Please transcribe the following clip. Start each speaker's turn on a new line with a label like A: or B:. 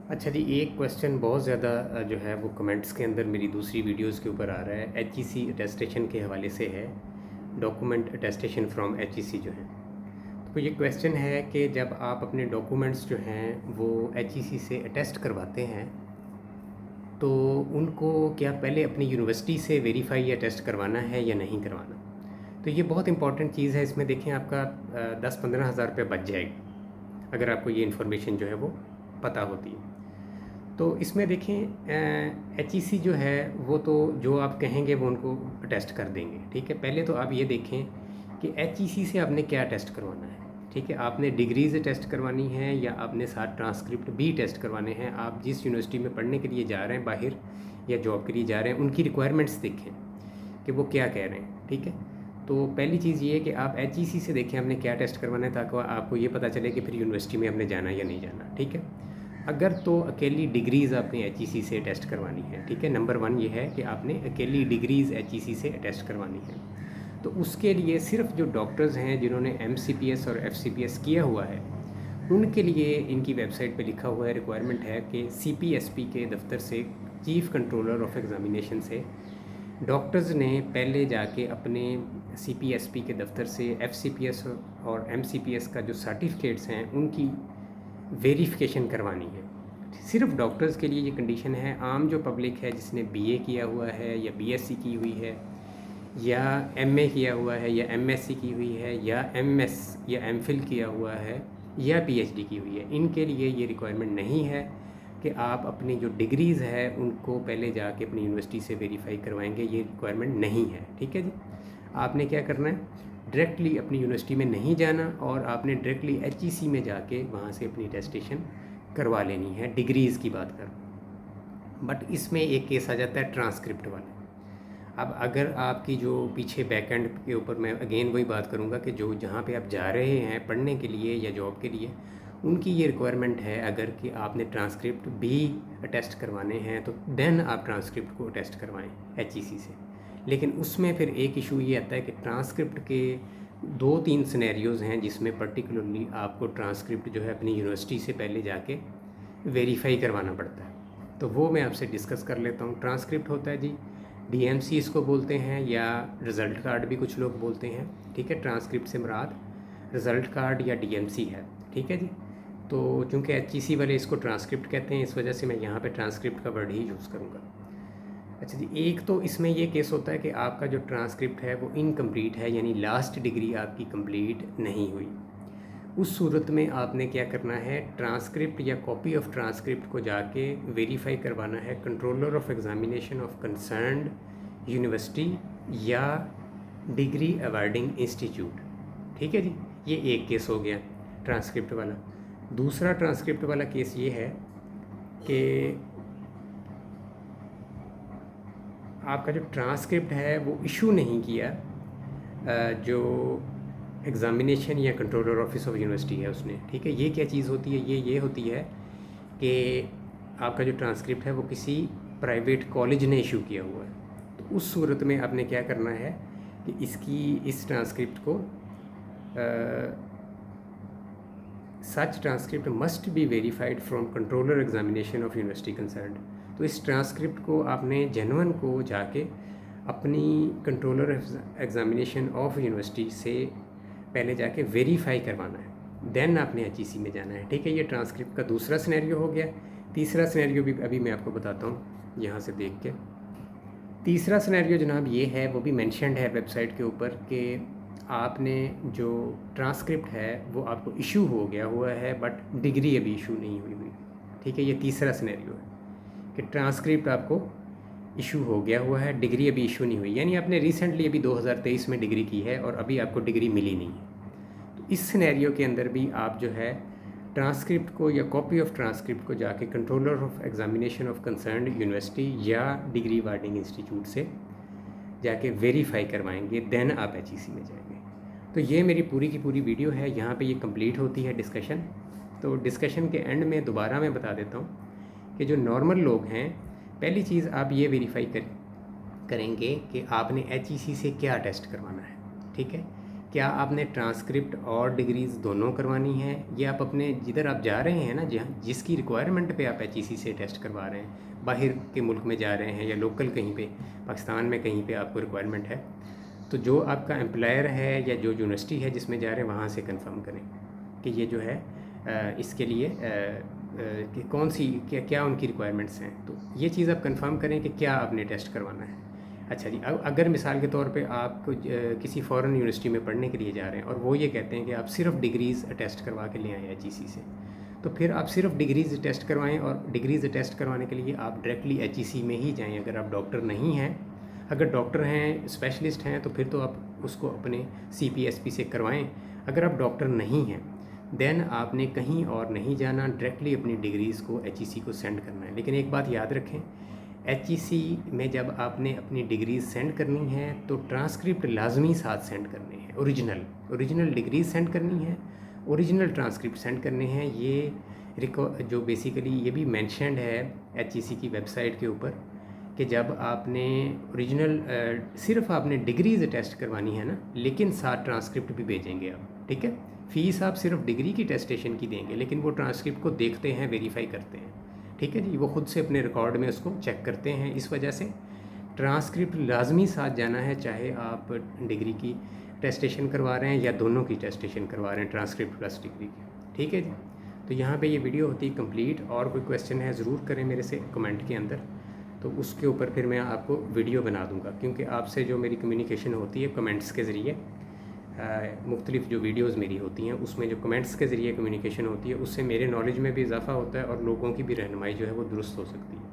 A: अच्छा जी, एक क्वेश्चन बहुत ज़्यादा जो है वो कमेंट्स के अंदर मेरी दूसरी वीडियोस के ऊपर आ रहा है, एचईसी अटेस्टेशन के हवाले से है, डॉक्यूमेंट अटेस्टेशन फ्रॉम एचईसी जो है। तो ये क्वेश्चन है कि जब आप अपने डॉक्यूमेंट्स जो हैं वो एचईसी से अटेस्ट करवाते हैं तो उनको क्या पहले अपनी यूनिवर्सिटी से वेरीफाई या टेस्ट करवाना है या नहीं करवाना। तो ये बहुत इंपॉर्टेंट चीज़ है। इसमें देखें आपका 10-15 हज़ार रुपये बच जाएगी अगर आपको ये इन्फॉर्मेशन जो है वो पता होती है। तो इसमें देखें एचईसी जो है वो तो जो आप कहेंगे वो उनको टेस्ट कर देंगे, ठीक है। पहले तो आप ये देखें कि एचईसी से आपने क्या टेस्ट करवाना है, ठीक है। आपने डिग्रीज टेस्ट करवानी है या आपने साथ ट्रांसक्रिप्ट भी टेस्ट करवाने हैं। आप जिस यूनिवर्सिटी में पढ़ने के लिए जा रहे हैं बाहर या जॉब के लिए जा रहे हैं, उनकी रिक्वायरमेंट्स देखें कि वो क्या कह रहे हैं, ठीक है। तो पहली चीज़ ये है कि आप एचईसी से देखें आपने क्या टेस्ट करवाना है, ताकि आपको ये पता चले कि फिर यूनिवर्सिटी में आपने जाना या नहीं जाना, ठीक है। अगर तो अकेली डिग्रीज़ आपने एचईसी से टेस्ट करवानी है, ठीक है। नंबर 1 ये है कि आपने अकेली डिग्रीज़ एचईसी से टेस्ट करवानी है। तो उसके लिए सिर्फ जो डॉक्टर्स हैं जिन्होंने एमसीपीएस और एफसीपीएस किया हुआ है उनके लिए इनकी वेबसाइट पे लिखा हुआ है, रिक्वायरमेंट है कि सीपीएसपी के दफ्तर से, चीफ़ कंट्रोलर ऑफ एग्ज़ामिनेशन से, डॉक्टर्स ने पहले जाके अपने सीपीएसपी के दफ्तर से एफसीपीएस और एमसीपीएस का जो सर्टिफिकेट्स हैं उनकी वेरिफिकेशन करवानी है। सिर्फ डॉक्टर्स के लिए ये कंडीशन है। आम जो पब्लिक है जिसने बीए किया हुआ है या बीएससी की हुई है या एमए किया हुआ है या एमएससी की हुई है या एमएस या एमफिल किया हुआ है या पीएचडी की हुई है, इनके लिए ये रिक्वायरमेंट नहीं है कि आप अपनी जो डिग्रीज़ है उनको पहले जाके अपनी यूनिवर्सिटी से वेरीफाई करवाएंगे। ये रिक्वायरमेंट नहीं है, ठीक है जी। आपने क्या करना है, डायरेक्टली अपनी यूनिवर्सिटी में नहीं जाना और आपने डायरेक्टली एचईसी में जाके वहाँ से अपनी अटेस्टेशन करवा लेनी है, डिग्रीज़ की बात कर। बट इसमें एक केस आ जाता है ट्रांसक्रिप्ट वाला। अब अगर आपकी जो पीछे बैकएंड के ऊपर, मैं अगेन वही बात करूँगा कि जो जहाँ पे आप जा रहे हैं पढ़ने के लिए या जॉब के लिए, उनकी ये रिक्वायरमेंट है अगर कि आपने ट्रांसक्रिप्ट भी अटेस्ट करवाने हैं तो देन आप ट्रांसक्रिप्ट को अटेस्ट करवाएं एचईसी से। लेकिन उसमें फिर एक इशू ये आता है कि ट्रांसक्रिप्ट के 2-3 सिनेरियोज़ हैं जिसमें पर्टिकुलरली आपको ट्रांसक्रिप्ट जो है अपनी यूनिवर्सिटी से पहले जाके वेरीफाई करवाना पड़ता है। तो वो मैं आपसे डिस्कस कर लेता हूँ। ट्रांसक्रिप्ट होता है जी, डीएमसी इसको बोलते हैं या रिज़ल्ट कार्ड भी कुछ लोग बोलते हैं, ठीक है। ट्रांसक्रिप्ट से मुराद रिज़ल्ट कार्ड या डीएमसी है, ठीक है जी। तो चूँकि एचईसी वाले इसको ट्रांसक्रिप्ट कहते हैं, इस वजह से मैं यहाँ पे ट्रांसक्रिप्ट का वर्ड ही यूज़ करूँगा। अच्छा जी, एक तो इसमें ये केस होता है कि आपका जो ट्रांसक्रिप्ट है वो इनकम्प्लीट है, यानी लास्ट डिग्री आपकी कंप्लीट नहीं हुई। उस सूरत में आपने क्या करना है, ट्रांसक्रिप्ट या कॉपी ऑफ ट्रांसक्रिप्ट को जाके वेरीफाई करवाना है controller of examination of concerned university या डिग्री अवार्डिंग इंस्टीट्यूट, ठीक है जी। ये एक केस हो गया ट्रांसक्रिप्ट वाला। दूसरा ट्रांसक्रिप्ट वाला केस ये है कि आपका जो ट्रांसक्रिप्ट है वो इशू नहीं किया जो एग्ज़ामिनेशन या कंट्रोलर ऑफिस ऑफ यूनिवर्सिटी है उसने, ठीक है। ये क्या चीज़ होती है, ये होती है कि आपका जो ट्रांसक्रिप्ट है वो किसी प्राइवेट कॉलेज ने इशू किया हुआ है। तो उस सूरत में आपने क्या करना है कि इस ट्रांसक्रिप्ट को such transcript must be verified from controller examination of university concerned. तो इस ट्रांसक्रिप्ट को आपने जेन्युइन को जाके अपनी कंट्रोलर एग्जामिनेशन ऑफ यूनिवर्सिटी से पहले जाके वेरीफाई करवाना है, देन आपने एचईसी में जाना है, ठीक है। ये ट्रांसक्रिप्ट का दूसरा सिनेरियो हो गया। तीसरा सिनेरियो भी अभी मैं आपको बताता हूँ यहाँ से देख के। तीसरा सिनेरियो जनाब ये है, वो भी मेंशन्ड है वेबसाइट के ऊपर, कि आपने जो ट्रांसक्रिप्ट है वो आपको इशू हो गया हुआ है बट डिग्री अभी इशू नहीं हुई, ठीक है। ये तीसरा सिनेरियो है कि ट्रांसक्रिप्ट आपको इशू हो गया हुआ है, डिग्री अभी इशू नहीं हुई, यानी आपने रिसेंटली अभी 2023 में डिग्री की है और अभी आपको डिग्री मिली नहीं है। तो इस सिनेरियो के अंदर भी आप जो है ट्रांसक्रिप्ट को या कॉपी ऑफ ट्रांसक्रिप्ट को जाके controller of examination of concerned university या डिग्री वार्डिंग इंस्टीट्यूट से जाके वेरीफाई करवाएंगे, देन आप एचईसी में जाएंगे। तो ये मेरी पूरी की पूरी वीडियो है, यहाँ पे ये कंप्लीट होती है डिस्कशन। तो डिस्कशन के एंड में दोबारा मैं बता देता हूँ कि जो नॉर्मल लोग हैं, पहली चीज़ आप ये वेरीफाई करेंगे कि आपने एचईसी से क्या टेस्ट करवाना है, ठीक है। क्या आपने ट्रांसक्रिप्ट और डिग्रीज़ दोनों करवानी है, ये आप अपने जिधर आप जा रहे हैं ना, जहाँ जिसकी रिक्वायरमेंट पे आप एचईसी से टेस्ट करवा रहे हैं, बाहर के मुल्क में जा रहे हैं या लोकल कहीं पे पाकिस्तान में कहीं पे आपको रिक्वायरमेंट है, तो जो आपका एम्प्लॉयर है या जो यूनिवर्सिटी है जिसमें जा रहे हैं वहाँ से कंफर्म करें कि ये जो है इसके लिए कि कौन सी क्या उनकी रिक्वायरमेंट्स हैं। तो ये चीज़ आप कंफर्म करें कि क्या आपने टेस्ट करवाना है। अच्छा जी, अब अगर मिसाल के तौर पे आप किसी फ़ॉरेन यूनिवर्सिटी में पढ़ने के लिए जा रहे हैं और वो ये कहते हैं कि आप सिर्फ डिग्रीज़ टेस्ट करवा के ले आए एचईसी से, तो फिर आप सिर्फ डिग्रीज़ टेस्ट करवाएं। और डिग्रीज़ टेस्ट करवाने के लिए आप डायरेक्टली एचईसी में ही जाएं। अगर आप डॉक्टर नहीं हैं, अगर डॉक्टर हैं, स्पेशलिस्ट हैं, तो फिर तो आप उसको अपने सीपीएसपी से करवाएं। अगर आप डॉक्टर नहीं हैं देन आपने कहीं और नहीं जाना, डायरेक्टली अपनी डिग्रीज़ को एचईसी को सेंड करना है। लेकिन एक बात याद रखें, एचईसी में जब आपने अपनी डिग्रीज सेंड करनी है तो ट्रांसक्रिप्ट लाजमी साथ सेंड करने हैं। ओरिजिनल डिग्रीज सेंड करनी है, ओरिजिनल ट्रांसक्रिप्ट सेंड करने हैं। ये जो बेसिकली ये भी मेंशन्ड है एचईसी की वेबसाइट के ऊपर कि जब आपने ओरिजिनल सिर्फ आपने डिग्रीज टेस्ट करवानी है ना, लेकिन साथ ट्रांसक्रिप्ट भी भेजेंगे आप, ठीक है। फ़ीस आप सिर्फ डिग्री की टेस्टेशन की देंगे, लेकिन वो ट्रांसक्रिप्ट को देखते हैं, वेरीफाई करते हैं, ठीक है जी। वो ख़ुद से अपने रिकॉर्ड में उसको चेक करते हैं। इस वजह से ट्रांसक्रिप्ट लाजमी साथ जाना है, चाहे आप डिग्री की टेस्टेशन करवा रहे हैं या दोनों की टेस्टेशन करवा रहे हैं, ट्रांसक्रिप्ट प्लस डिग्री की, ठीक है जी। तो यहाँ पे ये वीडियो होती है कंप्लीट। और कोई क्वेश्चन है ज़रूर करें मेरे से कमेंट के अंदर, तो उसके ऊपर फिर मैं आपको वीडियो बना दूँगा, क्योंकि आपसे जो मेरी कम्युनिकेशन होती है कमेंट्स के ज़रिए, मुख्तलिफ़ जो वीडियोज़ मेरी होती हैं उसमें जो कमेंट्स के ज़रिए कम्युनिकेशन होती है, उससे मेरे नॉलेज में भी इजाफ़ा होता है और लोगों की भी रहनुमाई जो है वो दुरुस्त हो सकती है।